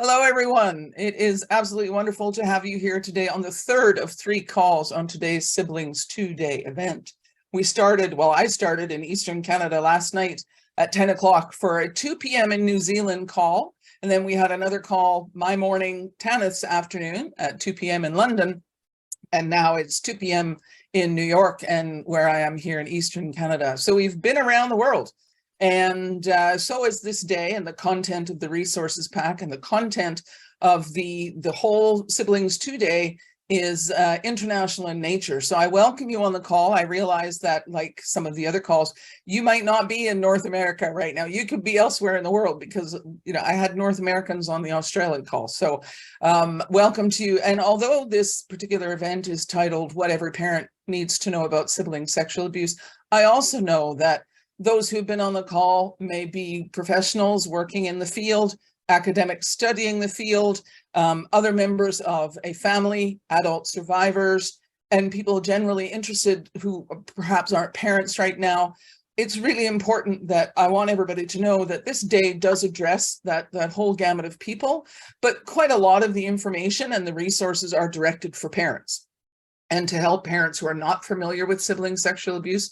Hello, everyone. It is absolutely wonderful to have you here today on the third of 3 calls on today's SiblingsToo Day event. I started in Eastern Canada last night at 10 o'clock for a 2 p.m. in New Zealand call. And then we had another call my morning, Tanith's afternoon at 2 p.m. in London. And now it's 2 p.m. in New York and where I am here in Eastern Canada. So we've been around the world. And so is this day, and the content of the resources pack and the content of the whole SiblingsToo Day is international in nature. So I welcome you on the call. I realize that, like some of the other calls, you might not be in North America right now. You could be elsewhere in the world because, I had North Americans on the Australian call. So welcome to you. And although this particular event is titled What Every Parent Needs to Know About Sibling Sexual Abuse, I also know that those who've been on the call may be professionals working in the field, academics studying the field, other members of a family, adult survivors, and people generally interested who perhaps aren't parents right now. It's really important that I want everybody to know that this day does address that whole gamut of people, but quite a lot of the information and the resources are directed for parents and to help parents who are not familiar with sibling sexual abuse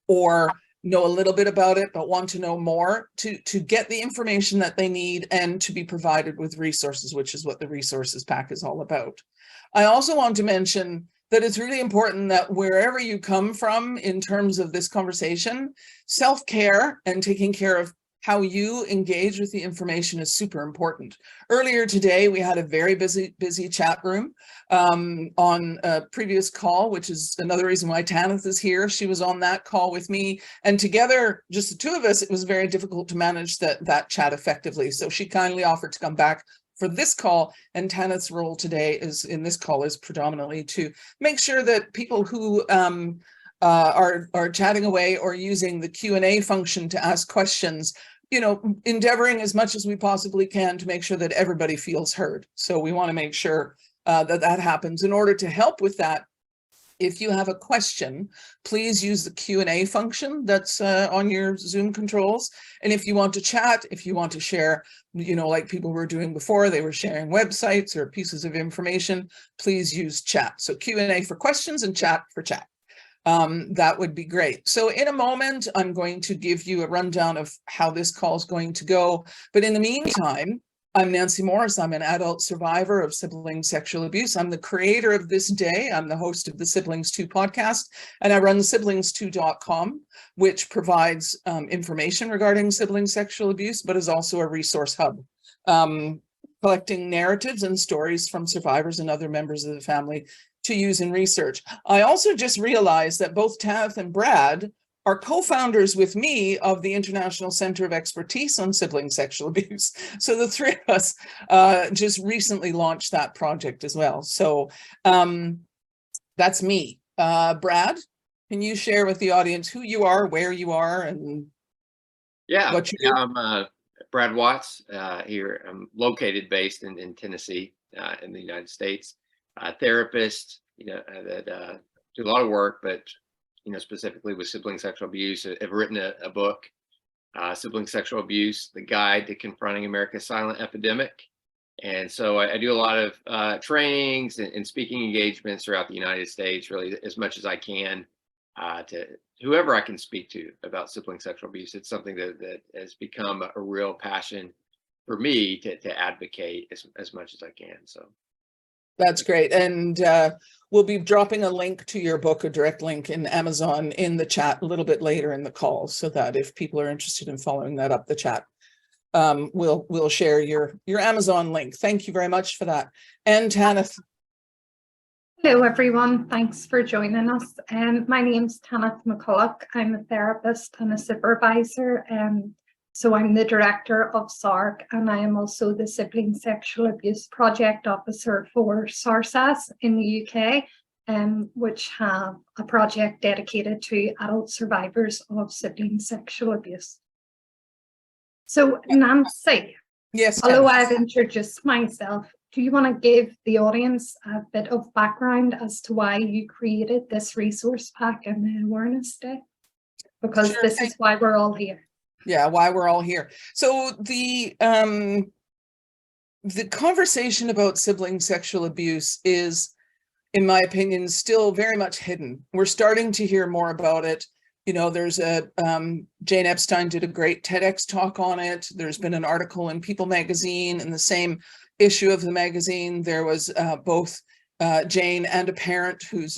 or know a little bit about it, but want to know more, to get the information that they need and to be provided with resources, which is what the resources pack is all about. I also want to mention that it's really important that wherever you come from in terms of this conversation, self-care and taking care of how you engage with the information is super important. Earlier today, we had a very busy chat room on a previous call, which is another reason why Tanith is here. She was on that call with me, and together, just the two of us, it was very difficult to manage that chat effectively. So she kindly offered to come back for this call, and Tanith's role today in this call is predominantly to make sure that people who are chatting away or using the Q&A function to ask questions, endeavoring as much as we possibly can to make sure that everybody feels heard. So we want to make sure that happens. In order to help with that, if you have a question, please use the Q&A function that's on your Zoom controls. And if you want to chat, if you want to share, like people were doing before, they were sharing websites or pieces of information, please use chat. So Q&A for questions and chat for chat. That would be great. So in a moment, I'm going to give you a rundown of how this call is going to go. But in the meantime, I'm Nancy Morris. I'm an adult survivor of sibling sexual abuse. I'm the creator of this day. I'm the host of the SiblingsToo podcast, and I run SiblingsToo.com, which provides information regarding sibling sexual abuse, but is also a resource hub, collecting narratives and stories from survivors and other members of the family to use in research. I also just realized that both Tanith and Brad are co-founders with me of the International Center of Expertise on Sibling Sexual Abuse. So the three of us just recently launched that project as well. So that's me. Brad, can you share with the audience who you are, where you are, and what you do? I'm Brad Watts here. I'm based in Tennessee in the United States. Therapist, that do a lot of work, but specifically with sibling sexual abuse. I've written a book, Sibling Sexual Abuse: The Guide to Confronting America's Silent Epidemic. And so I do a lot of trainings and speaking engagements throughout the United States, really as much as I can, to whoever I can speak to about sibling sexual abuse. It's something that has become a real passion for me to advocate as much as I can. So. That's great. And we'll be dropping a link to your book, a direct link in Amazon, in the chat a little bit later in the call, so that if people are interested in following that up the chat, we'll share your Amazon link. Thank you very much for that. And Tanith. Hello, everyone. Thanks for joining us. My name's Tanith McCulloch. I'm a therapist and a supervisor. So I'm the director of SARC, and I am also the Sibling Sexual Abuse Project Officer for SARSAS in the UK, which have a project dedicated to adult survivors of sibling sexual abuse. So Nancy, yes, although I've introduced myself, do you want to give the audience a bit of background as to why you created this resource pack and the Awareness Day? Because sure, this is why we're all here. Yeah, why we're all here. So the the conversation about sibling sexual abuse is, in my opinion, still very much hidden. We're starting to hear more about it. You know, there's a, Jane Epstein did a great TEDx talk on it. There's been an article in People magazine. In the same issue of the magazine, there was both Jane and a parent who's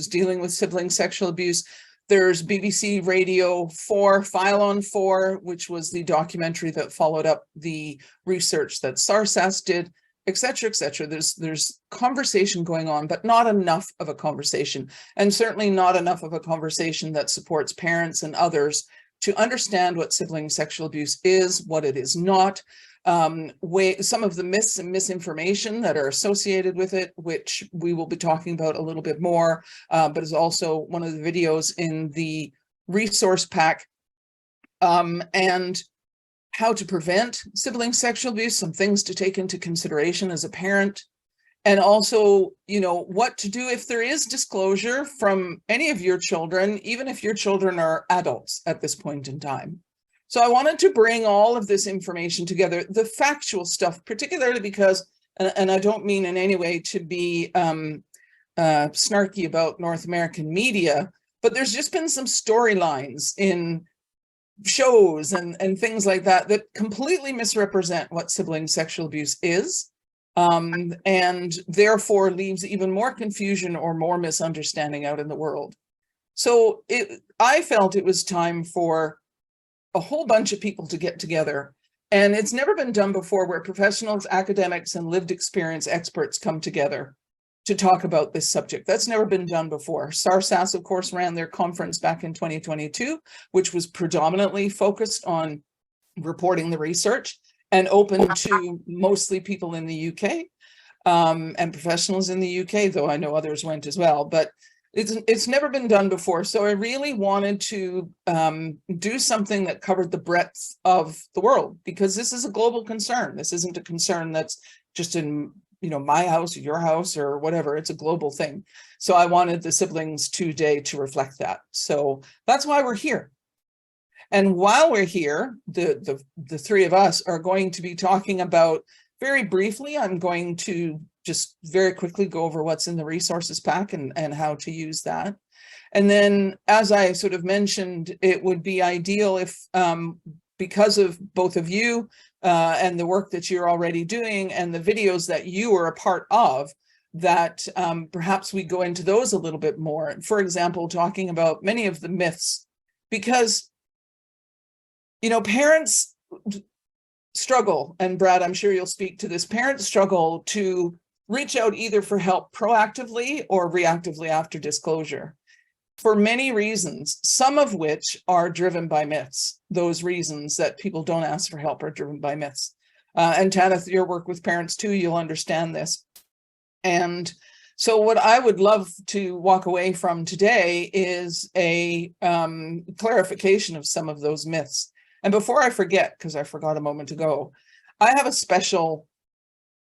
dealing with sibling sexual abuse. There's BBC Radio 4, File on 4, which was the documentary that followed up the research that SARSAS did, et cetera, et cetera. There's conversation going on, but not enough of a conversation, and certainly not enough of a conversation that supports parents and others to understand what sibling sexual abuse is, what it is not, some of the myths and misinformation that are associated with it, which we will be talking about a little bit more, but is also one of the videos in the resource pack, and how to prevent sibling sexual abuse, some things to take into consideration as a parent, and also, you know, what to do if there is disclosure from any of your children, even if your children are adults at this point in time. So I wanted to bring all of this information together, the factual stuff, particularly because, and I don't mean in any way to be snarky about North American media, but there's just been some storylines in shows and things like that that completely misrepresent what sibling sexual abuse is, and therefore leaves even more confusion or more misunderstanding out in the world. So I felt it was time for a whole bunch of people to get together, and it's never been done before, where professionals, academics, and lived experience experts come together to talk about this subject. That's never been done before. SARSAS, of course, ran their conference back in 2022, which was predominantly focused on reporting the research and open to mostly people in the UK, and professionals in the UK, though I know others went as well, but it's never been done before. So I really wanted to do something that covered the breadth of the world, because this is a global concern. This isn't a concern that's just in, you know, my house or your house or whatever. It's a global thing. So I wanted the SiblingsToo Day to reflect that. So that's why we're here. And while we're here, the three of us are going to be talking about, very briefly, I'm going to just very quickly go over what's in the resources pack and how to use that. And then, as I sort of mentioned, it would be ideal if, because of both of you and the work that you're already doing and the videos that you are a part of, that perhaps we go into those a little bit more. For example, talking about many of the myths, because, you know, parents struggle, and Brad, I'm sure you'll speak to this, parents struggle to reach out either for help proactively or reactively after disclosure, for many reasons, some of which are driven by myths. Those reasons that people don't ask for help are driven by myths. And Tanith, your work with parents too, you'll understand this. And so what I would love to walk away from today is a clarification of some of those myths. And before I forget, because I forgot a moment ago, I have a special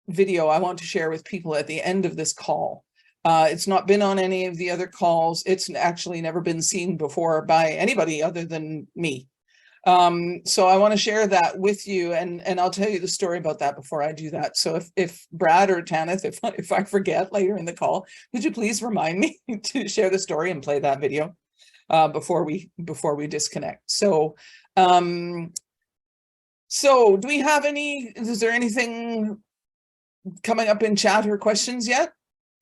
video I want to share with people at the end of this call. It's not been on any of the other calls. It's actually never been seen before by anybody other than me. So I want to share that with you, and I'll tell you the story about that before I do that. So if Brad or Tanith, if I forget later in the call, would you please remind me to share the story and play that video before we disconnect. So so do we have is there anything coming up in chat or questions yet?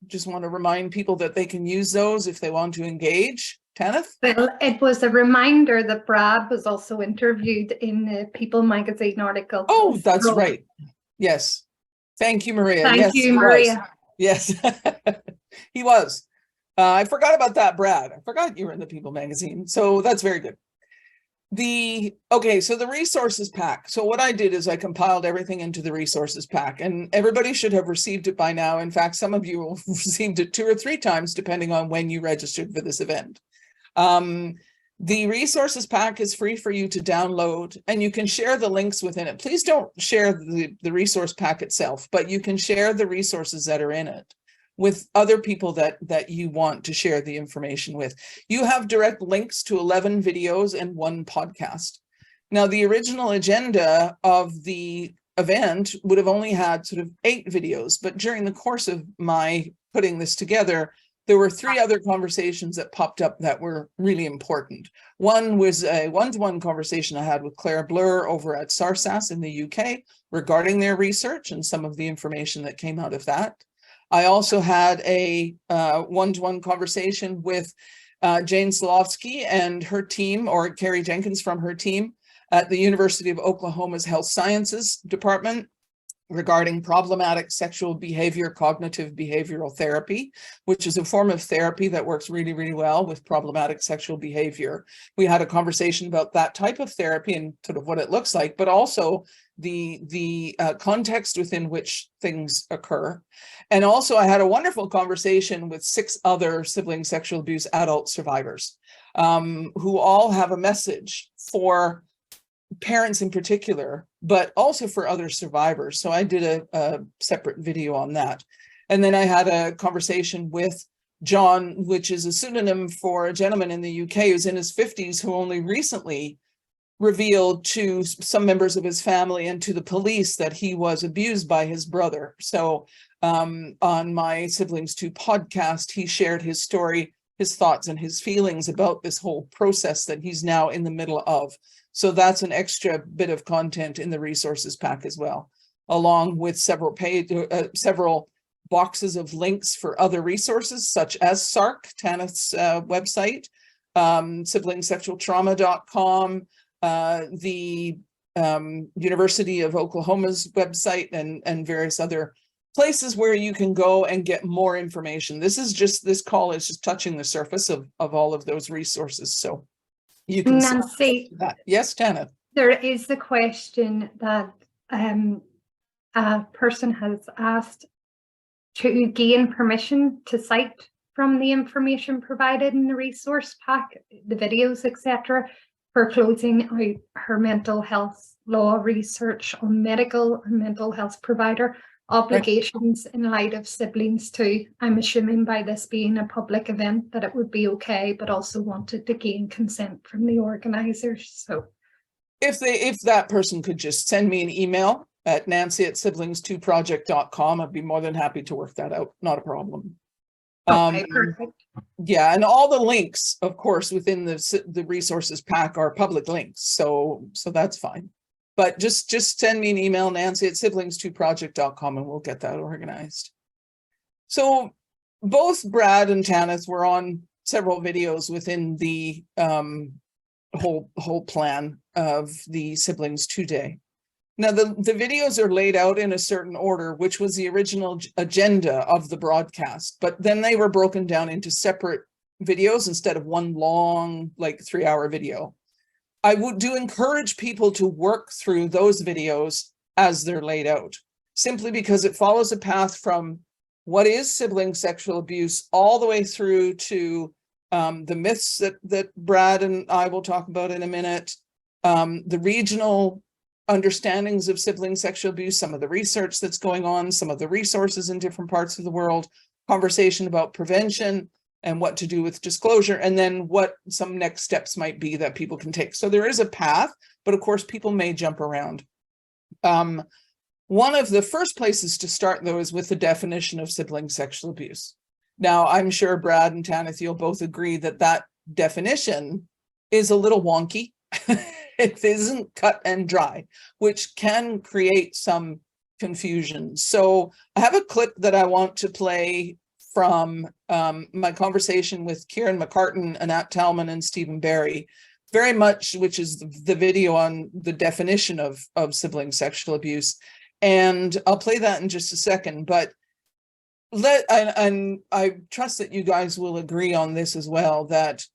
Just want to remind people that they can use those if they want to engage. Tanith? Well, it was a reminder that Brad was also interviewed in the People magazine article. Oh, that's right. Yes. Thank you, Maria. Thank you, Maria. Yes, he was. I forgot about that, Brad. I forgot you were in the People magazine. So that's very good. Okay, so the resources pack. So what I did is I compiled everything into the resources pack, and everybody should have received it by now. In fact, some of you will have received it 2 or 3 times, depending on when you registered for this event. The resources pack is free for you to download, and you can share the links within it. Please don't share the resource pack itself, but you can share the resources that are in it with other people that you want to share the information with. You have direct links to 11 videos and 1 podcast. Now, the original agenda of the event would have only had sort of 8 videos, but during the course of my putting this together, there were 3 other conversations that popped up that were really important. One was a one-to-one conversation I had with Claire Blur over at SARSAS in the UK regarding their research and some of the information that came out of that. I also had a one-to-one conversation with Jane Slofsky and her team, or Carrie Jenkins from her team, at the University of Oklahoma's Health Sciences Department regarding problematic sexual behavior, cognitive behavioral therapy, which is a form of therapy that works really, really well with problematic sexual behavior. We had a conversation about that type of therapy and sort of what it looks like, but also the context within which things occur. And also I had a wonderful conversation with 6 other sibling sexual abuse adult survivors who all have a message for parents in particular, but also for other survivors. So I did a separate video on that. And then I had a conversation with John, which is a pseudonym for a gentleman in the UK who's in his 50s, who only recently revealed to some members of his family and to the police that he was abused by his brother. So on my SiblingsToo podcast, he shared his story, his thoughts and his feelings about this whole process that he's now in the middle of. So that's an extra bit of content in the resources pack as well, along with several boxes of links for other resources, such as SARC, Tanith's website, siblingsexualtrauma.com, the University of Oklahoma's website, and various other places where you can go and get more information. This call is just touching the surface of all of those resources. So you can Nancy, that. Yes, Tanith. There is the question that a person has asked to gain permission to cite from the information provided in the resource pack, the videos, etc., for closing out her mental health law research on medical and mental health provider obligations in light of SiblingsToo. I'm assuming by this being a public event that it would be okay, but also wanted to gain consent from the organizers. So if that person could just send me an email at nancy@siblingstooproject.com, I'd be more than happy to work that out. Not a problem. Okay, perfect. Yeah, and all the links, of course, within the resources pack are public links, so that's fine. But just send me an email, nancy@siblingstooproject.com, and we'll get that organized. So both Brad and Tanith were on several videos within the whole plan of the SiblingsToo Day. Now, the videos are laid out in a certain order, which was the original agenda of the broadcast, but then they were broken down into separate videos instead of one long, like 3-hour video. I do encourage people to work through those videos as they're laid out, simply because it follows a path from what is sibling sexual abuse all the way through to the myths that Brad and I will talk about in a minute, the regional understandings of sibling sexual abuse, some of the research that's going on, some of the resources in different parts of the world, conversation about prevention and what to do with disclosure, and then what some next steps might be that people can take. So there is a path, but of course people may jump around. One of the first places to start, though, is with the definition of sibling sexual abuse. Now, I'm sure Brad and Tanith, you'll both agree that that definition is a little wonky. It isn't cut and dry, which can create some confusion. So I have a clip that I want to play from my conversation with Kieran McCartan, Anat Talman, and Stephen Barry, very much, which is the video on the definition of sibling sexual abuse. And I'll play that in just a second, but I trust that you guys will agree on this as well, that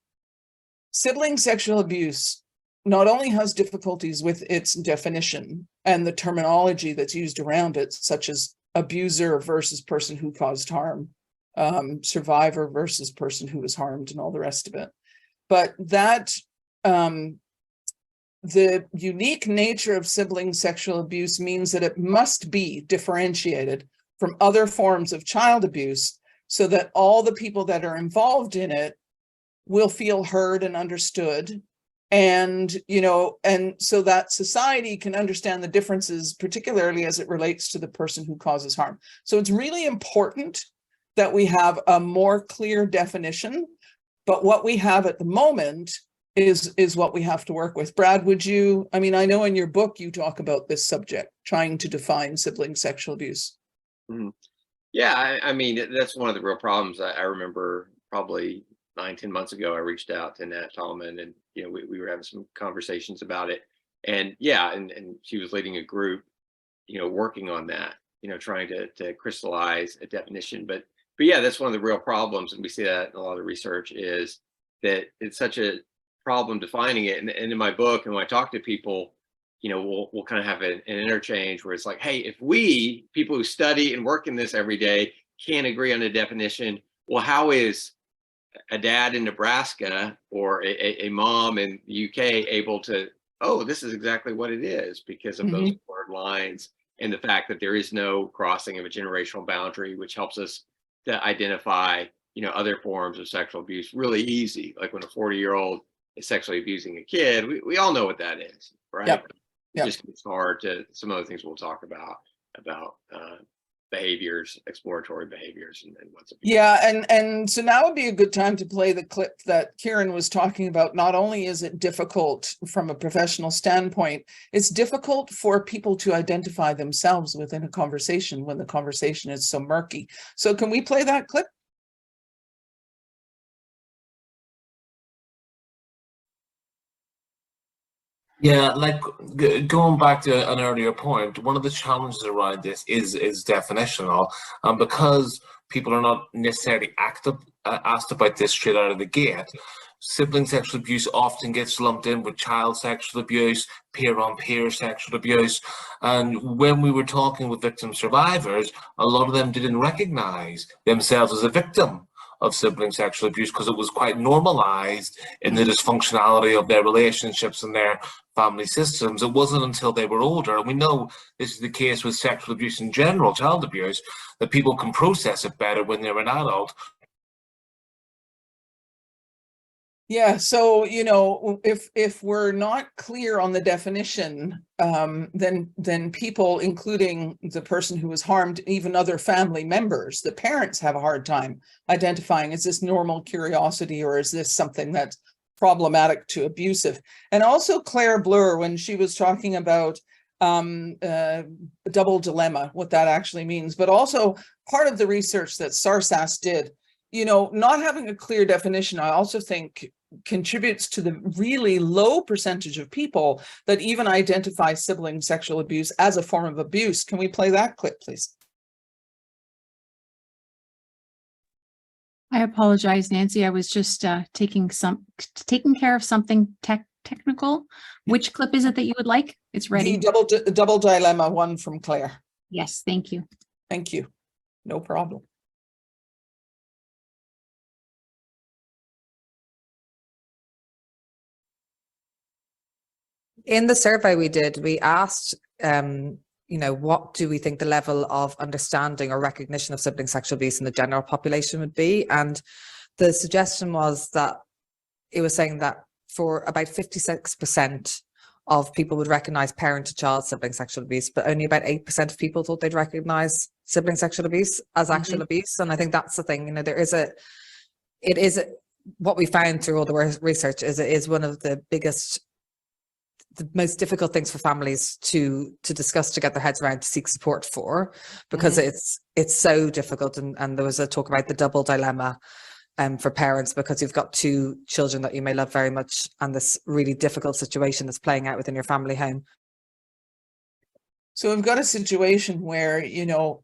sibling sexual abuse not only has difficulties with its definition and the terminology that's used around it, such as abuser versus person who caused harm, survivor versus person who was harmed, and all the rest of it, but that the unique nature of sibling sexual abuse means that it must be differentiated from other forms of child abuse so that all the people that are involved in it will feel heard and understood, And, you know, and so that society can understand the differences, particularly as it relates to the person who causes harm. So it's really important that we have a more clear definition, but what we have at the moment is what we have to work with. Brad, would you, I mean, I know in your book you talk about this subject, trying to define sibling sexual abuse. Mhm. Yeah, I mean, that's one of the real problems. I remember probably 9, 10 months ago, I reached out to Nat Tallman, and you know, we were having some conversations about it. And yeah, and she was leading a group, you know, working on that, you know, trying to crystallize a definition. But yeah, that's one of the real problems, and we see that in a lot of the research, is that it's such a problem defining it. And in my book, and when I talk to people, you know, we'll kind of have an interchange where it's like, hey, if we people who study and work in this every day can't agree on a definition, well, how is a dad in Nebraska or a mom in the UK able to, oh, this is exactly what it is, because of those blurred lines and the fact that there is no crossing of a generational boundary, which helps us to identify, you know, other forms of sexual abuse really easy. Like when a 40-year-old is sexually abusing a kid, we all know what that is, right? Yep. Yep. Just it's hard to, some other things we'll talk about behaviors, exploratory behaviors, and what's abuse. Yeah, and so now would be a good time to play the clip that Kieran was talking about. Not only is it difficult from a professional standpoint, it's difficult for people to identify themselves within a conversation when the conversation is so murky. So can we play that clip? Yeah, like going back to an earlier point, one of the challenges around this is definitional, because people are not necessarily asked about this straight out of the gate. Sibling sexual abuse often gets lumped in with child sexual abuse, peer-on-peer sexual abuse, and when we were talking with victim survivors, a lot of them didn't recognize themselves as a victim of sibling sexual abuse because it was quite normalized in the dysfunctionality of their relationships and their family systems. It wasn't until they were older, and we know this is the case with sexual abuse in general, child abuse, that people can process it better when they're an adult. Yeah, so, you know, if we're not clear on the definition, then people, including the person who was harmed, even other family members, the parents, have a hard time identifying, is this normal curiosity or is this something that's problematic to abusive? And also Claire Blur, when she was talking about double dilemma, what that actually means, but also part of the research that SARSAS did, you know, not having a clear definition, I also think contributes to the really low percentage of people that even identify sibling sexual abuse as a form of abuse. Can we play that clip, please? I apologize, Nancy. I was just taking care of something technical. Which clip is it that you would like? It's ready. The double dilemma one from Claire. Yes, thank you. Thank you. No problem. In the survey we did, we asked, you know, what do we think the level of understanding or recognition of sibling sexual abuse in the general population would be? And the suggestion was that it was saying that for about 56% of people would recognize parent-to-child sibling sexual abuse, but only about 8% of people thought they'd recognize sibling sexual abuse as actual abuse. And I think that's the thing, you know, what we found through all the research is it is one of the most difficult things for families to discuss, to get their heads around, to seek support for, because it's so difficult. And there was a talk about the double dilemma for parents, because you've got two children that you may love very much and this really difficult situation that's playing out within your family home. So we've got a situation where, you know,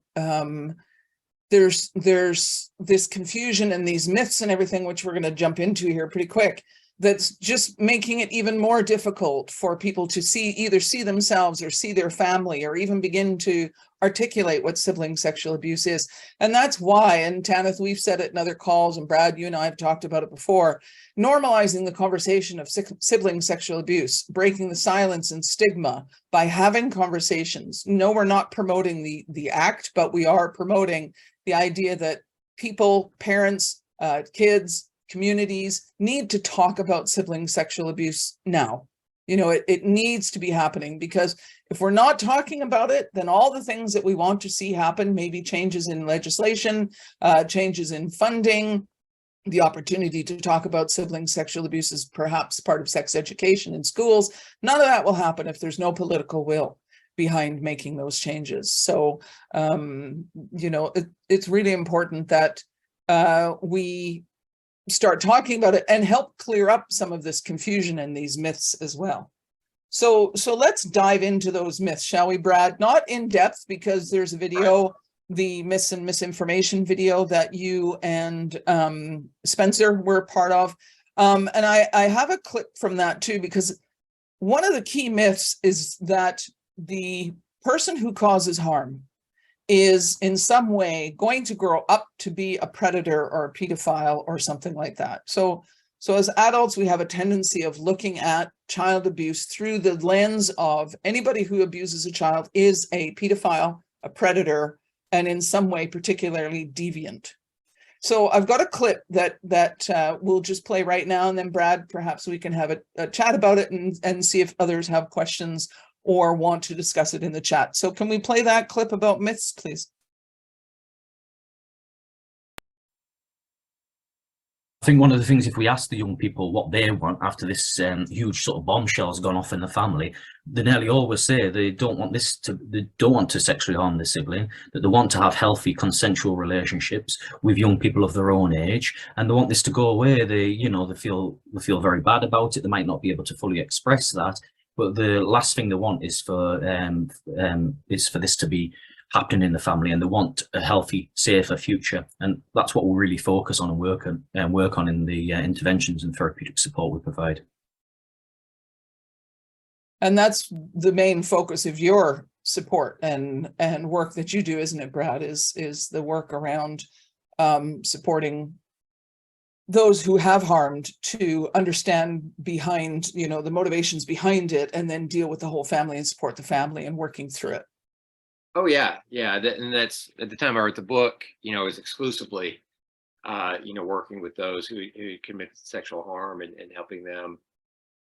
there's this confusion and these myths and everything, which we're going to jump into here pretty quick, that's just making it even more difficult for people to either see themselves or see their family or even begin to articulate what sibling sexual abuse is. And that's why, and Tanith, we've said it in other calls, and Brad, you and I have talked about it before, normalizing the conversation of sibling sexual abuse, breaking the silence and stigma by having conversations. No, we're not promoting the act, but we are promoting the idea that people, parents, kids, communities need to talk about sibling sexual abuse now. You know, it needs to be happening, because if we're not talking about it, then all the things that we want to see happen, maybe changes in legislation, changes in funding, the opportunity to talk about sibling sexual abuse is perhaps part of sex education in schools. None of that will happen if there's no political will behind making those changes. So, you know, it's really important that we start talking about it and help clear up some of this confusion and these myths as well. So let's dive into those myths, shall we, Brad? Not in depth, because there's a video, the myths and misinformation video that you and Spencer were part of. And I have a clip from that too, because one of the key myths is that the person who causes harm is in some way going to grow up to be a predator or a pedophile or something like that. So as adults, we have a tendency of looking at child abuse through the lens of anybody who abuses a child is a pedophile, a predator, and in some way particularly deviant. So I've got a clip that we'll just play right now, and then Brad, perhaps we can have a chat about it and see if others have questions or want to discuss it in the chat. So can we play that clip about myths, please? I think one of the things, if we ask the young people what they want after this huge sort of bombshell has gone off in the family, they nearly always say they don't want to sexually harm their sibling, that they want to have healthy consensual relationships with young people of their own age, and they want this to go away. They feel very bad about it. They might not be able to fully express that, but the last thing they want is for this to be happening in the family, and they want a healthy, safer future. And that's what we'll really focus on and work on in the interventions and therapeutic support we provide. And that's the main focus of your support and work that you do, isn't it, Brad? Is the work around supporting those who have harmed to understand behind, you know, the motivations behind it, and then deal with the whole family and support the family and working through it. Oh yeah, and that's at the time I wrote the book. You know, it was exclusively, working with those who commit sexual harm and helping them,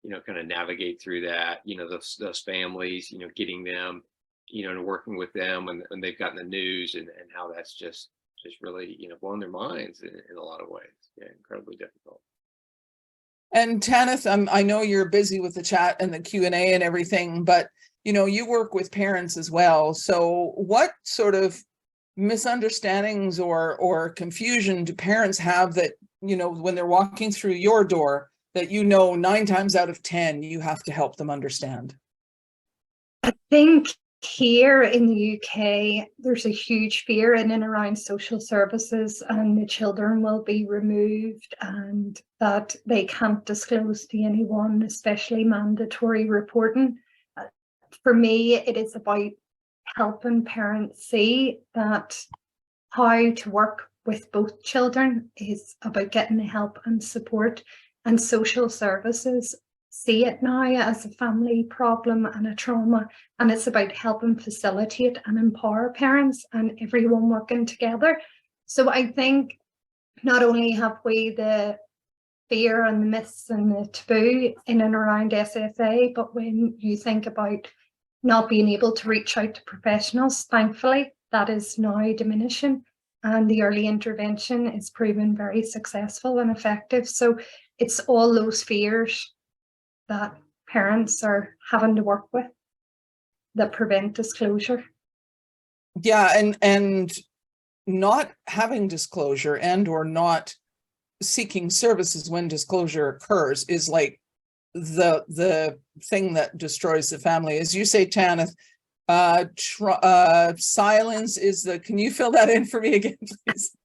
you know, kind of navigate through that. You know, those families, you know, getting them, you know, and working with them when they've gotten the news and how that's just really, you know, blown their minds in a lot of ways. Yeah, incredibly difficult. And Tanith, I know you're busy with the chat and the Q&A and everything, but you know, you work with parents as well. So what sort of misunderstandings or confusion do parents have that, you know, when they're walking through your door, that, you know, 9 times out of 10, you have to help them understand? I think here in the UK, there's a huge fear in and around social services, and the children will be removed and that they can't disclose to anyone, especially mandatory reporting. For me, it is about helping parents see that how to work with both children is about getting the help and support, and social services see it now as a family problem and a trauma, and it's about helping facilitate and empower parents and everyone working together. So I think not only have we the fear and the myths and the taboo in and around SFA, but when you think about not being able to reach out to professionals, thankfully, that is now diminishing, and the early intervention is proven very successful and effective. So it's all those fears that parents are having to work with that prevent disclosure. Yeah, and not having disclosure and or not seeking services when disclosure occurs is like the thing that destroys the family. As you say, Tanith, silence is the, can you fill that in for me again, please?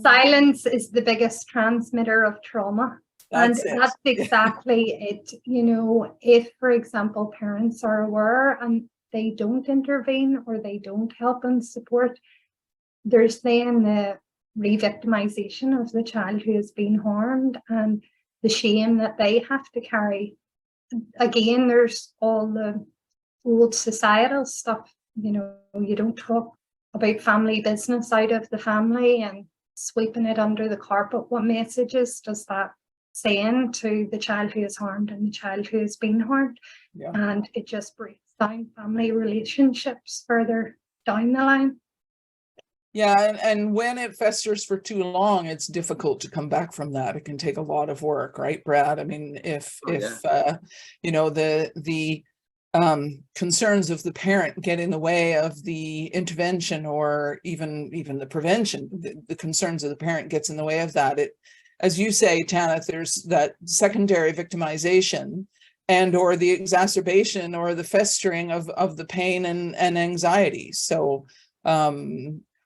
Silence is the biggest transmitter of trauma. That's exactly it. You know, if, for example, parents are aware and they don't intervene or they don't help and support, there's then the re-victimization of the child who has been harmed and the shame that they have to carry. Again, there's all the old societal stuff, you know, you don't talk about family business out of the family, and sweeping it under the carpet. What messages does that send to the child who is harmed and the child who has been harmed? Yeah. And it just breaks down family relationships further down the line. Yeah, and when it festers for too long, it's difficult to come back from that. It can take a lot of work, right, Brad? I mean, if you know, the concerns of the parent get in the way of the intervention, or even the prevention, the concerns of the parent gets in the way of that. It, as you say, Tanith, there's that secondary victimization and or the exacerbation or the festering of the pain and anxiety. So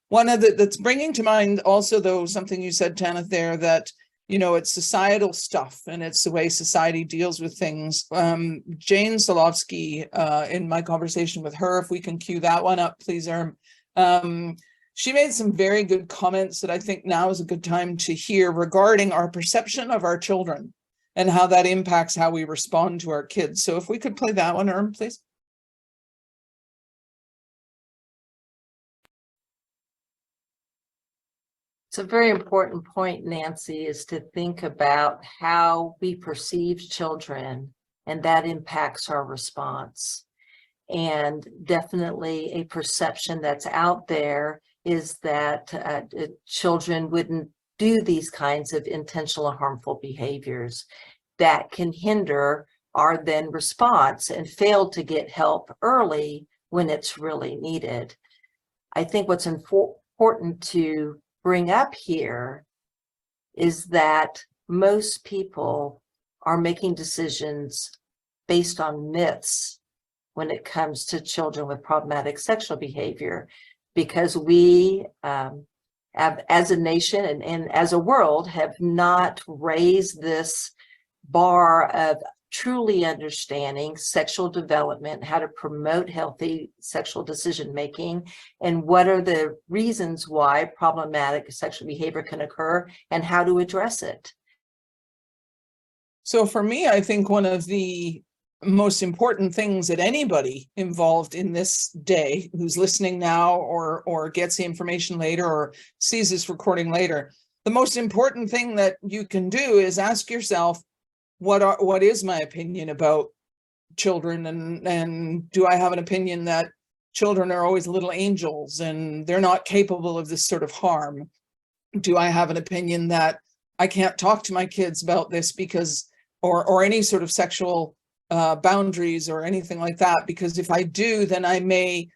one of that's bringing to mind also, though, something you said, Tanith, there, that, you know, it's societal stuff and it's the way society deals with things. Jane Solovsky, in my conversation with her, if we can cue that one up, please, she made some very good comments that I think now is a good time to hear regarding our perception of our children and how that impacts how we respond to our kids. So if we could play that one, please. It's a very important point, Nancy, is to think about how we perceive children, and that impacts our response. And definitely a perception that's out there is that children wouldn't do these kinds of intentional or harmful behaviors that can hinder our then response and fail to get help early when it's really needed. I think what's important to bring up here is that most people are making decisions based on myths when it comes to children with problematic sexual behavior, because we have, as a nation and as a world, have not raised this bar of truly understanding sexual development, how to promote healthy sexual decision making, and what are the reasons why problematic sexual behavior can occur and how to address it. So for me, I think one of the most important things that anybody involved in this day who's listening now or gets the information later or sees this recording later, the most important thing that you can do is ask yourself, what is my opinion about children, and do I have an opinion that children are always little angels and they're not capable of this sort of harm? Do I have an opinion that I can't talk to my kids about this because, or any sort of sexual boundaries or anything like that, because if I do, then I may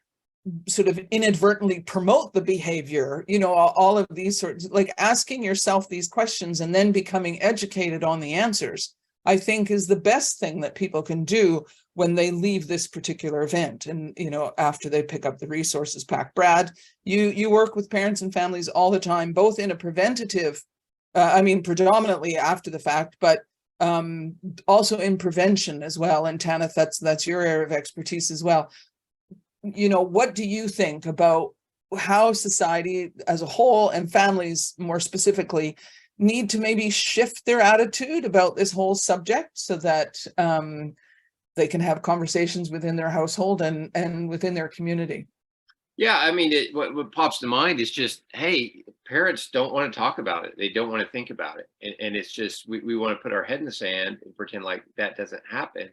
sort of inadvertently promote the behavior, you know, all of these sorts, like asking yourself these questions and then becoming educated on the answers, I think is the best thing that people can do when they leave this particular event. And, you know, after they pick up the resources pack. Brad, you work with parents and families all the time, both in a preventative, I mean, predominantly after the fact, but also in prevention as well. And Tanith, that's your area of expertise as well. You know, what do you think about how society as a whole and families more specifically need to maybe shift their attitude about this whole subject so that they can have conversations within their household and within their community? Yeah, I mean, what pops to mind is just, hey, parents don't want to talk about it. They don't want to think about it. And it's just, we want to put our head in the sand and pretend like that doesn't happen.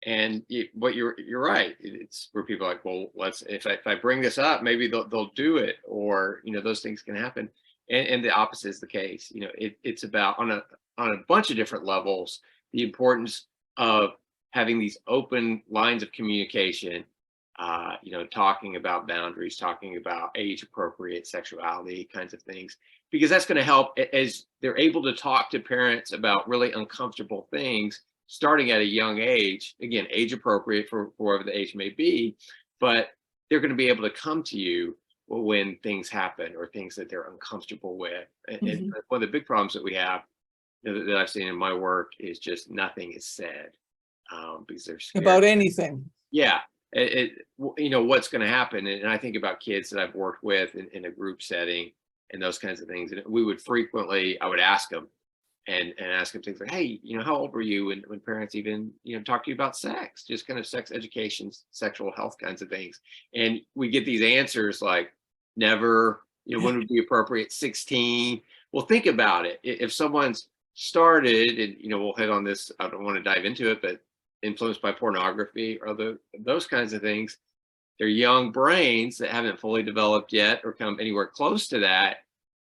And you're right. It's where people are like, well, if I bring this up, maybe they'll do it, or, you know, those things can happen. And the opposite is the case. You know, it's about on a bunch of different levels, the importance of having these open lines of communication, you know, talking about boundaries, talking about age appropriate sexuality kinds of things, because that's going to help as they're able to talk to parents about really uncomfortable things starting at a young age. Again, age appropriate for whatever the age may be, but they're going to be able to come to you when things happen or things that they're uncomfortable with. And one of the big problems that we have, that I've seen in my work, is just nothing is said because they're scared About anything. Yeah. You know, what's going to happen. And I think about kids that I've worked with in a group setting and those kinds of things. And we would frequently, I would ask them and ask them things like, hey, you know, how old were you when parents even, you know, talk to you about sex, just kind of sex education, sexual health kinds of things. And we get these answers like never, when would be appropriate? 16. Well, think about it. If someone's started, and we'll hit on this, I don't want to dive into it, but influenced by pornography or those kinds of things, their young brains that haven't fully developed yet or come anywhere close to that,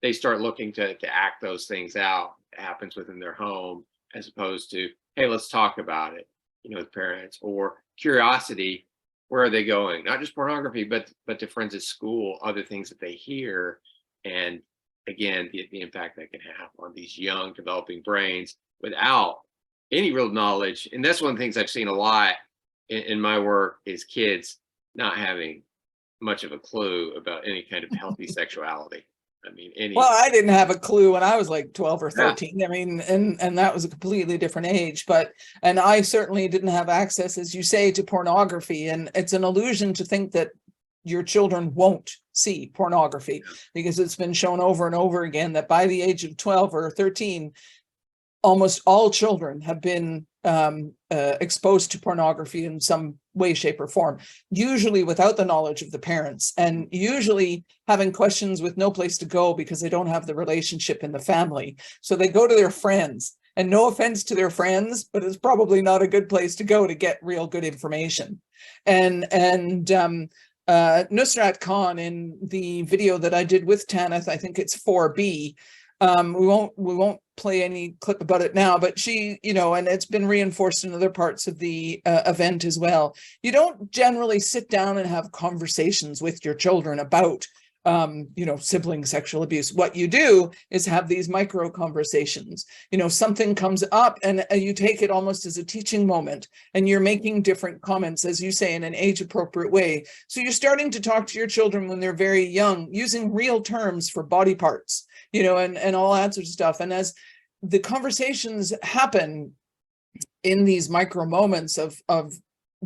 they start looking to act those things out. It happens within their home, as opposed to, hey, let's talk about it, with parents, or curiosity. Where are they going? Not just pornography, but to friends at school, other things that they hear. And again, the impact that can have on these young developing brains without any real knowledge. And that's one of the things I've seen a lot in my work, is kids not having much of a clue about any kind of healthy sexuality. I mean, well, I didn't have a clue when I was like 12 or Yeah. 13. I mean, and that was a completely different age, and I certainly didn't have access, as you say, to pornography. And it's an illusion to think that your children won't see pornography, because it's been shown over and over again that by the age of 12 or 13, almost all children have been exposed to pornography in some way, shape, or form, usually without the knowledge of the parents, and usually having questions with no place to go because they don't have the relationship in the family. So they go to their friends, and no offense to their friends, but it's probably not a good place to go to get real good information. And Nusrat Khan, in the video that I did with Tanith, I think it's 4B, we won't play any clip about it now, but she, and it's been reinforced in other parts of the event as well. You don't generally sit down and have conversations with your children about, sibling sexual abuse. What you do is have these micro conversations. Something comes up and you take it almost as a teaching moment, and you're making different comments, as you say, in an age appropriate way. So you're starting to talk to your children when they're very young, using real terms for body parts, and all that sort of stuff. And as the conversations happen in these micro moments of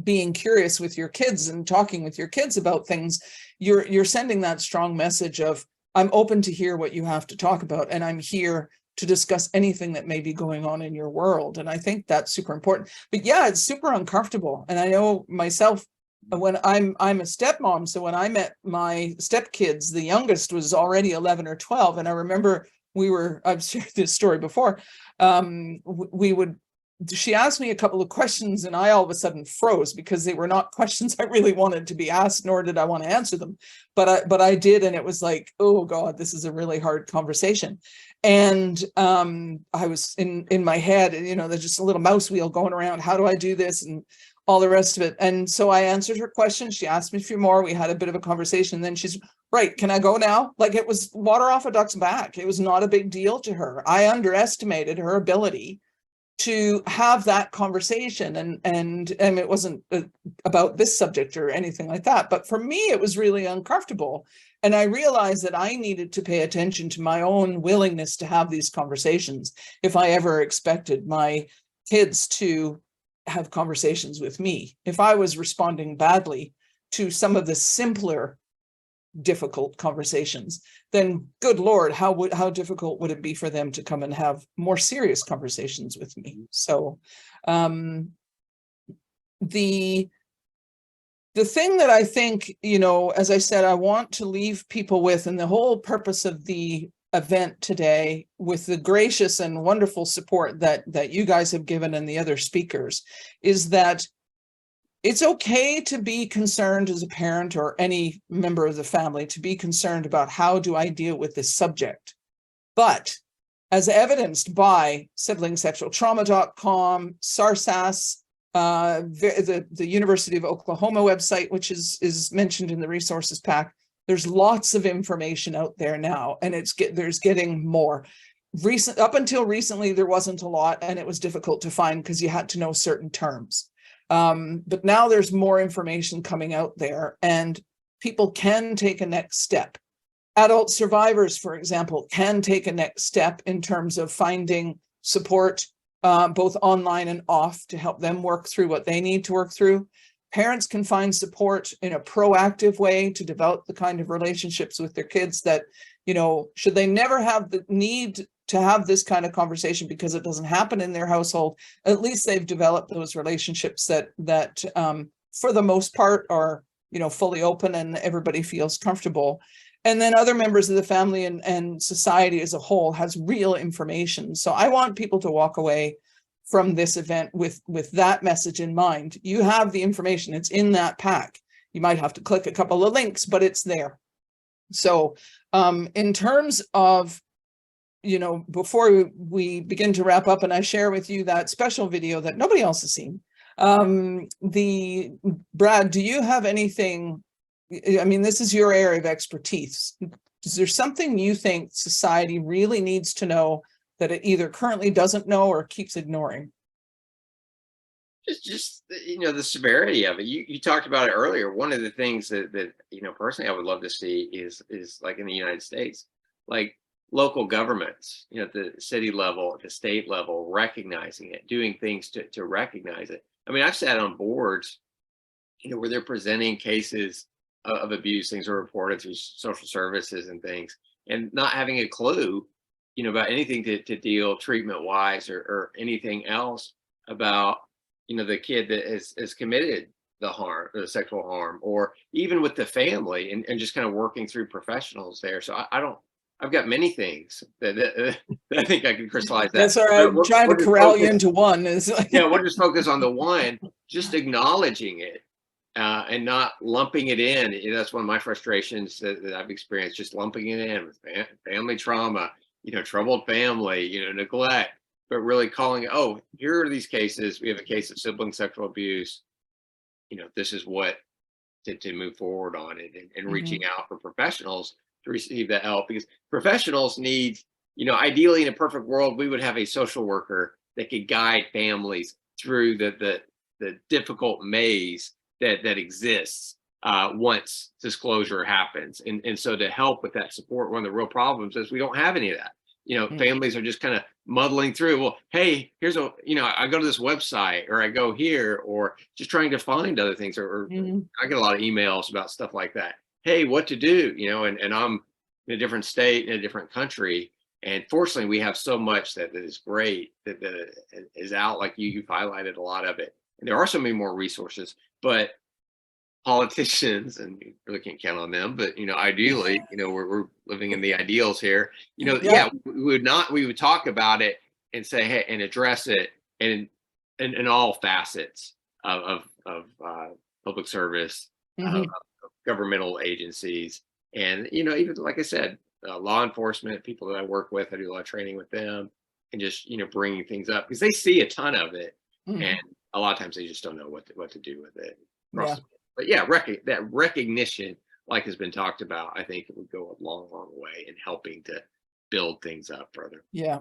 being curious with your kids and talking with your kids about things, you're sending that strong message of, I'm open to hear what you have to talk about, and I'm here to discuss anything that may be going on in your world. And I think that's super important. But yeah, it's super uncomfortable. And I know myself, when I'm a stepmom, so when I met my stepkids, the youngest was already 11 or 12. And I remember I've shared this story before, she asked me a couple of questions, and I all of a sudden froze, because they were not questions I really wanted to be asked, nor did I want to answer them. But I did, and it was like, oh God, this is a really hard conversation. And I was in my head, there's just a little mouse wheel going around. How do I do this? And all the rest of it. And so I answered her question. She asked me a few more. We had a bit of a conversation. Then she's, right, can I go now? Like, it was water off a duck's back. It was not a big deal to her. I underestimated her ability to have that conversation, and it wasn't about this subject or anything like that, but for me it was really uncomfortable, and I realized that I needed to pay attention to my own willingness to have these conversations if I ever expected my kids to have conversations with me. If I was responding badly to some of the simpler difficult conversations, then good Lord, how difficult would it be for them to come and have more serious conversations with me? So the thing that I think, as I said, I want to leave people with, and the whole purpose of the event today, with the gracious and wonderful support that you guys have given and the other speakers, is that it's okay to be concerned as a parent or any member of the family, to be concerned about, how do I deal with this subject? But as evidenced by SiblingsSexualTrauma.com, SARSAS, the University of Oklahoma website, which is mentioned in the resources pack, there's lots of information out there now, and there's getting more. Up until recently, there wasn't a lot, and it was difficult to find because you had to know certain terms. But now there's more information coming out there, and people can take a next step. Adult survivors, for example, can take a next step in terms of finding support, both online and off, to help them work through what they need to work through. Parents can find support in a proactive way to develop the kind of relationships with their kids that, should they never have the need to have this kind of conversation because it doesn't happen in their household, at least they've developed those relationships that for the most part are, fully open and everybody feels comfortable. And then other members of the family and society as a whole has real information. So I want people to walk away from this event with that message in mind. You have the information, it's in that pack. You might have to click a couple of links, but it's there. So in terms of, you know, before we begin to wrap up and I share with you that special video that nobody else has seen, Brad, do you have anything? I mean, this is your area of expertise. Is there something you think society really needs to know that it either currently doesn't know or keeps ignoring? Just you know, the severity of it. You talked about it earlier. One of the things that you know, personally, I would love to see is like in the United States, like local governments, you know, at the city level, at the state level, recognizing it, doing things to recognize it. I mean, I've sat on boards, you know, where they're presenting cases of abuse, things are reported through social services and things, and not having a clue, you know, about anything to deal treatment wise or anything else about, you know, the kid that has committed the harm, the sexual harm, or even with the family, and just kind of working through professionals there. So I've got many things that I think I can crystallize that. That's all right. I'm trying to corral you into one. Yeah, we'll just focus on the one, just acknowledging it and not lumping it in. You know, that's one of my frustrations that I've experienced, just lumping it in with family trauma, you know, troubled family, you know, neglect, but really calling it, oh, here are these cases. We have a case of sibling sexual abuse. You know, this is what to move forward on it, and reaching out for professionals to receive that help, because professionals need, you know, ideally in a perfect world, we would have a social worker that could guide families through the difficult maze that exists once disclosure happens. And so to help with that support, one of the real problems is we don't have any of that. You know, families are just kind of muddling through. Well, hey, here's a, you know, I go to this website, or I go here, or just trying to find other things, or I get a lot of emails about stuff like that. Hey, what to do, you know, and I'm in a different state, in a different country. And fortunately, we have so much that is great that is out, like you've highlighted a lot of it. And there are so many more resources, but politicians, and you really can't count on them, but, you know, ideally, you know, we're living in the ideals here, you know, yeah, we would talk about it and say, hey, and address it in all facets of public service, of governmental agencies. And, you know, even like I said, law enforcement, people that I work with, I do a lot of training with them, and just, you know, bringing things up, because they see a ton of it. And a lot of times they just don't know what to do with it. Yeah. But yeah, that recognition, like has been talked about, I think it would go a long, long way in helping to build things up further. Yeah.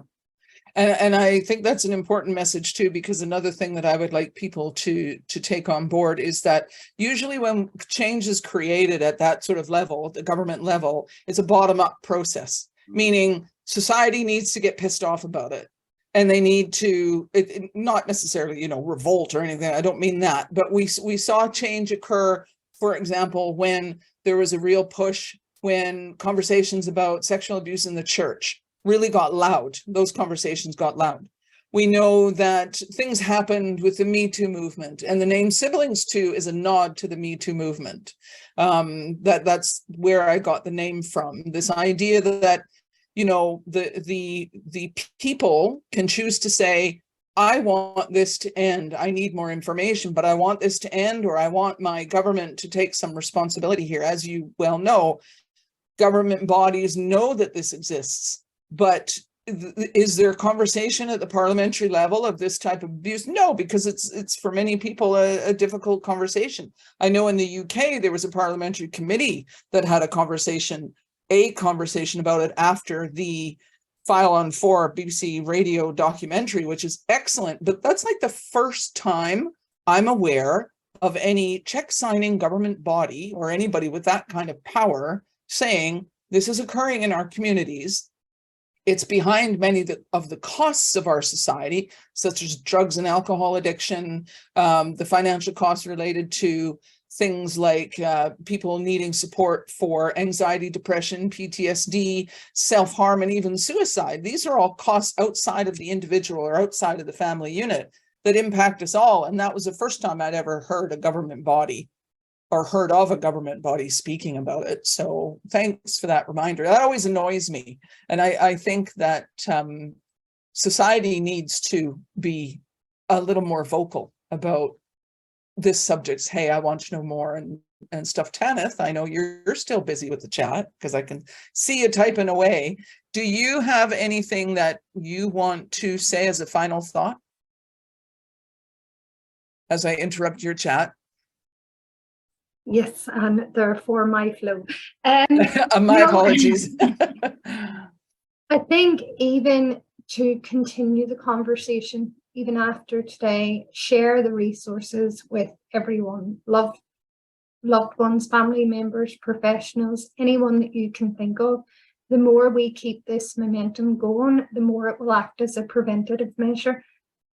And I think that's an important message too, because another thing that I would like people to take on board is that usually when change is created at that sort of level, the government level, it's a bottom-up process, meaning society needs to get pissed off about it. And they need to, not necessarily, you know, revolt or anything. I don't mean that, but we saw change occur, for example, when there was a real push, when conversations about sexual abuse in the church really got loud. Those conversations got loud. We know that things happened with the Me Too movement, and the name SiblingsToo is a nod to the Me Too movement. That's where I got the name from. This idea that, you know, the people can choose to say, I want this to end. I need more information, but I want this to end, or I want my government to take some responsibility here. As you well know, government bodies know that this exists, but is there conversation at the parliamentary level of this type of abuse? No, because it's for many people a difficult conversation. I know in the UK, there was a parliamentary committee that had a conversation about it after the File on 4 BBC radio documentary, which is excellent. But that's like the first time I'm aware of any check signing government body or anybody with that kind of power saying this is occurring in our communities. It's behind many of the costs of our society, such as drugs and alcohol addiction, the financial costs related to things like people needing support for anxiety, depression, PTSD, self-harm, and even suicide. These are all costs outside of the individual or outside of the family unit that impact us all. And that was the first time I'd ever heard a government body or heard of a government body speaking about it. So thanks for that reminder. That always annoys me. And I think that society needs to be a little more vocal about this subject. Hey, I want to know more and stuff. Tanith, I know you're still busy with the chat because I can see you typing away. Do you have anything that you want to say as a final thought as I interrupt your chat? Yes, and therefore my flow. My apologies. I think even to continue the conversation, even after today, share the resources with everyone, loved ones, family members, professionals, anyone that you can think of. The more we keep this momentum going, the more it will act as a preventative measure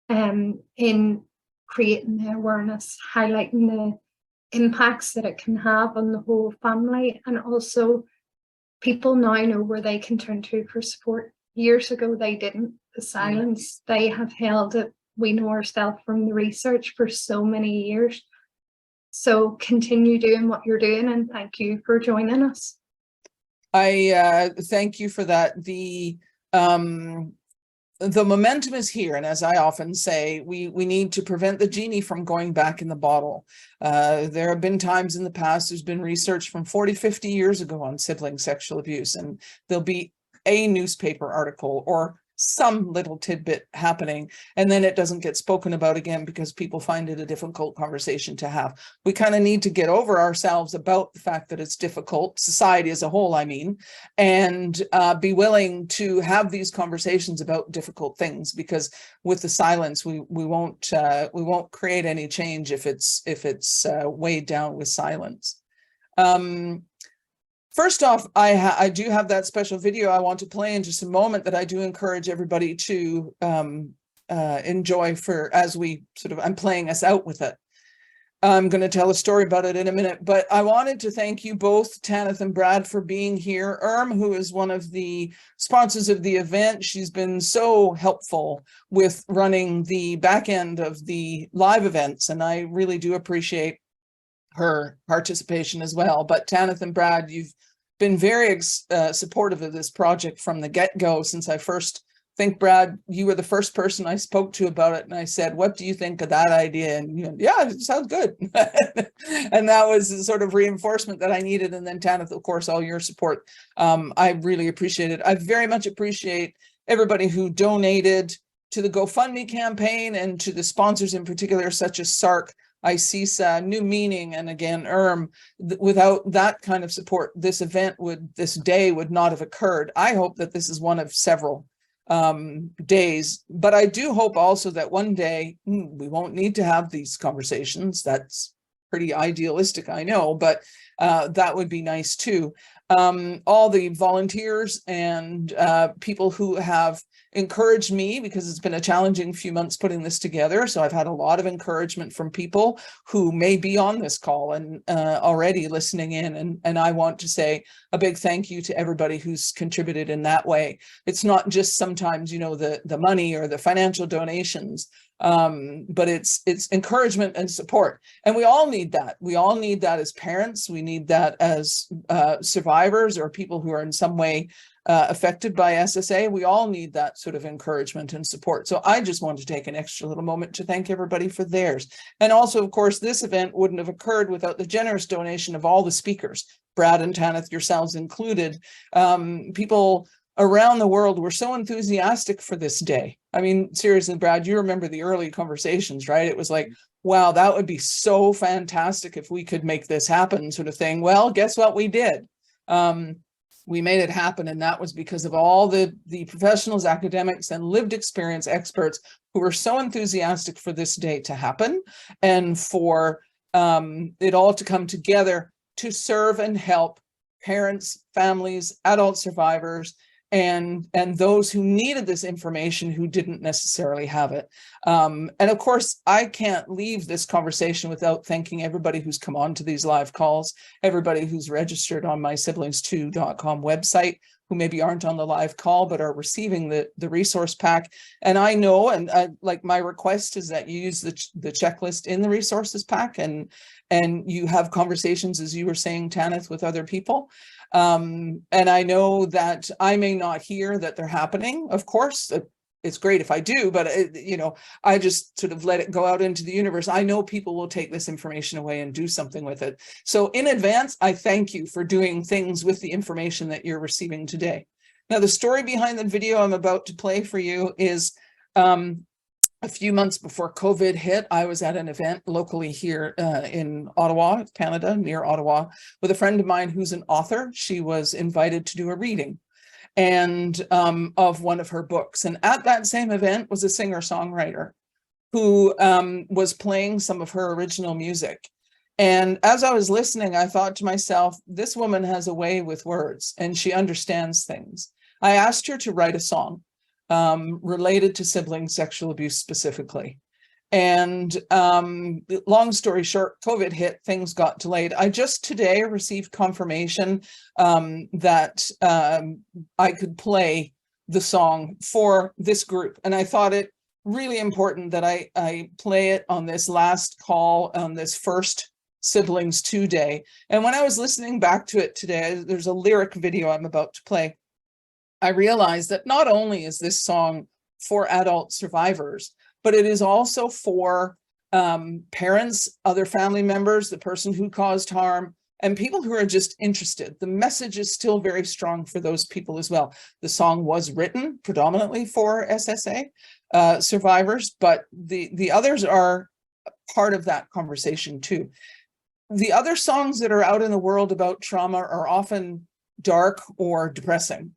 in creating the awareness, highlighting the impacts that it can have on the whole family. And also people now know where they can turn to for support. Years ago, they didn't. The silence they have held it, we know ourselves from the research, for so many years. So continue doing what you're doing, and thank you for joining us. I thank you for that. The momentum is here, and as I often say, we need to prevent the genie from going back in the bottle. There have been times in the past, there's been research from 40, 50 years ago on sibling sexual abuse, and there'll be a newspaper article or some little tidbit happening, and then it doesn't get spoken about again because people find it a difficult conversation to have. We kind of need to get over ourselves about the fact that it's difficult, society as a whole, I mean, and be willing to have these conversations about difficult things, because with the silence, we won't create any change if it's weighed down with silence. First off, I do have that special video I want to play in just a moment that I do encourage everybody to enjoy as we I'm playing us out with it. I'm going to tell a story about it in a minute, but I wanted to thank you both, Tanith and Brad, for being here. Who is one of the sponsors of the event. She's been so helpful with running the back end of the live events, and I really do appreciate her participation as well. But Tanith and Brad, you've been very supportive of this project from the get-go. Since I think, Brad, you were the first person I spoke to about it, and I said, what do you think of that idea? And you know, yeah, it sounds good. And that was the sort of reinforcement that I needed. And then Tanith, of course, all your support. I really appreciate it. I very much appreciate everybody who donated to the GoFundMe campaign, and to the sponsors in particular, such as SARC, ICESA, New Meaning, and again, without that kind of support, this day would not have occurred. I hope that this is one of several days, but I do hope also that one day we won't need to have these conversations. That's pretty idealistic, I know, but that would be nice too. All the volunteers and people who have encouraged me, because it's been a challenging few months putting this together. So I've had a lot of encouragement from people who may be on this call and already listening in. And I want to say a big thank you to everybody who's contributed in that way. It's not just sometimes, you know, the money or the financial donations, but it's encouragement and support. And we all need that. We all need that as parents. We need that as survivors or people who are in some way affected by SSA. We all need that sort of encouragement and support. So I just want to take an extra little moment to thank everybody for theirs. And also, of course, this event wouldn't have occurred without the generous donation of all the speakers, Brad and Tanith, yourselves included. People around the world were so enthusiastic for this day. I mean, seriously, Brad, you remember the early conversations, right? It was like, wow, that would be so fantastic if we could make this happen, sort of thing. Well, guess what we did? We made it happen, and that was because of all the professionals, academics, and lived experience experts who were so enthusiastic for this day to happen, and for it all to come together to serve and help parents, families, adult survivors, and those who needed this information who didn't necessarily have it. And of course, I can't leave this conversation without thanking everybody who's come on to these live calls, everybody who's registered on my SiblingsToo.com website, who maybe aren't on the live call but are receiving the resource pack. And I know, and like my request is that you use the checklist in the resources pack, and you have conversations, as you were saying, Tanith, with other people. And I know that I may not hear that they're happening. Of course, it's great if I do, but you know, I just sort of let it go out into the universe. I know people will take this information away and do something with it. So in advance, I thank you for doing things with the information that you're receiving today. Now, the story behind the video I'm about to play for you is a few months before COVID hit, I was at an event locally here in Ottawa, Canada, near Ottawa, with a friend of mine who's an author. She was invited to do a reading and of one of her books. And at that same event was a singer-songwriter who was playing some of her original music. And as I was listening, I thought to myself, this woman has a way with words and she understands things. I asked her to write a song related to sibling sexual abuse specifically. And long story short, COVID hit, things got delayed. I just today received confirmation that I could play the song for this group. And I thought it really important that I play it on this last call on this first SiblingsToo Day. And when I was listening back to it today, there's a lyric video I'm about to play. I realized that not only is this song for adult survivors, but it is also for parents, other family members, the person who caused harm, and people who are just interested. The message is still very strong for those people as well. The song was written predominantly for SSA survivors, but the others are part of that conversation too. The other songs that are out in the world about trauma are often dark or depressing.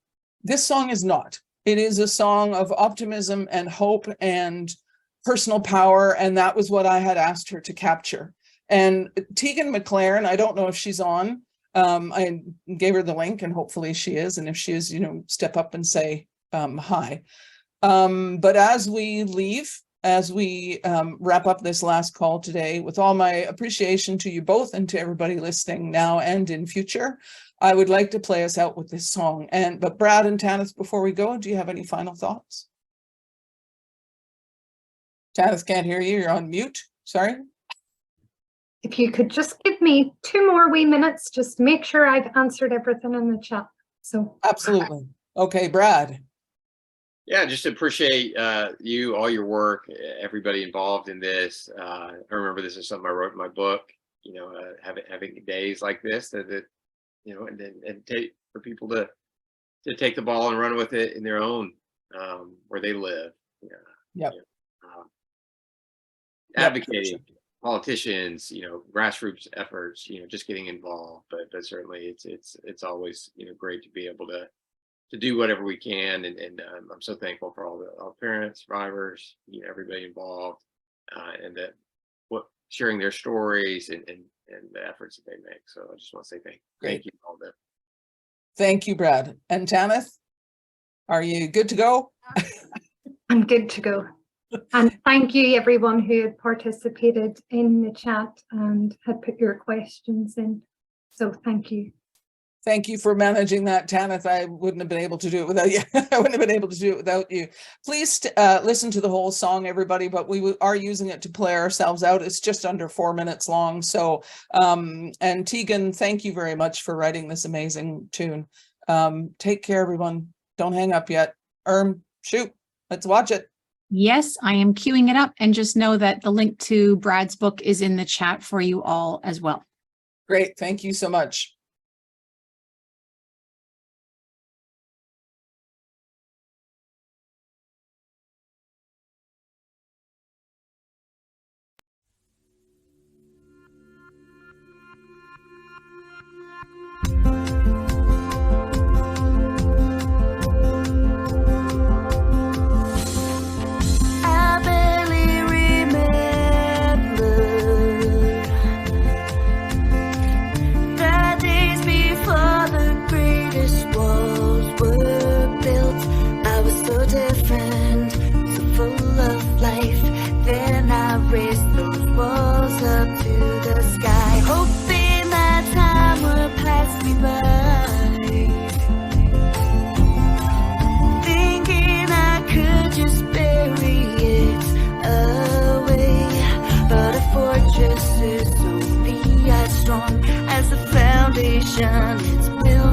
This song is not. It is a song of optimism and hope and personal power, and that was what I had asked her to capture. And Tegan McLaren, I don't know if she's on. I gave her the link, and hopefully she is. And if she is, you know, step up and say hi. But as we leave, as we wrap up this last call today, with all my appreciation to you both and to everybody listening now and in future, I would like to play us out with this song. But Brad and Tanith, before we go, do you have any final thoughts? Tanith can't hear you. You're on mute. Sorry. If you could just give me 2 more wee minutes, just to make sure I've answered everything in the chat. So Absolutely. Okay, Brad. Yeah, just appreciate you, all your work, everybody involved in this. I remember this is something I wrote in my book, you know, having days like this that you know, and take for people to take the ball and run with it in their own where they live. Yeah. Yep. Advocating, politicians, you know, grassroots efforts, you know, just getting involved. But certainly it's always, you know, great to be able to do whatever we can. And I'm so thankful for all the parents, survivors, you know, everybody involved, and that sharing their stories and the efforts that they make. So I just want to say thank you for all that. Thank you, Brad. And Tanith, are you good to go? I'm good to go. And thank you everyone who had participated in the chat and had put your questions in. So thank you. Thank you for managing that, Tanith. I wouldn't have been able to do it without you. I wouldn't have been able to do it without you. Please listen to the whole song, everybody, but we are using it to play ourselves out. It's just under 4 minutes long. So, and Tegan, thank you very much for writing this amazing tune. Take care, everyone. Don't hang up yet. Shoot, let's watch it. Yes, I am queuing it up, and just know that the link to Brad's book is in the chat for you all as well. Great. Thank you so much. Daddy foundation. It's built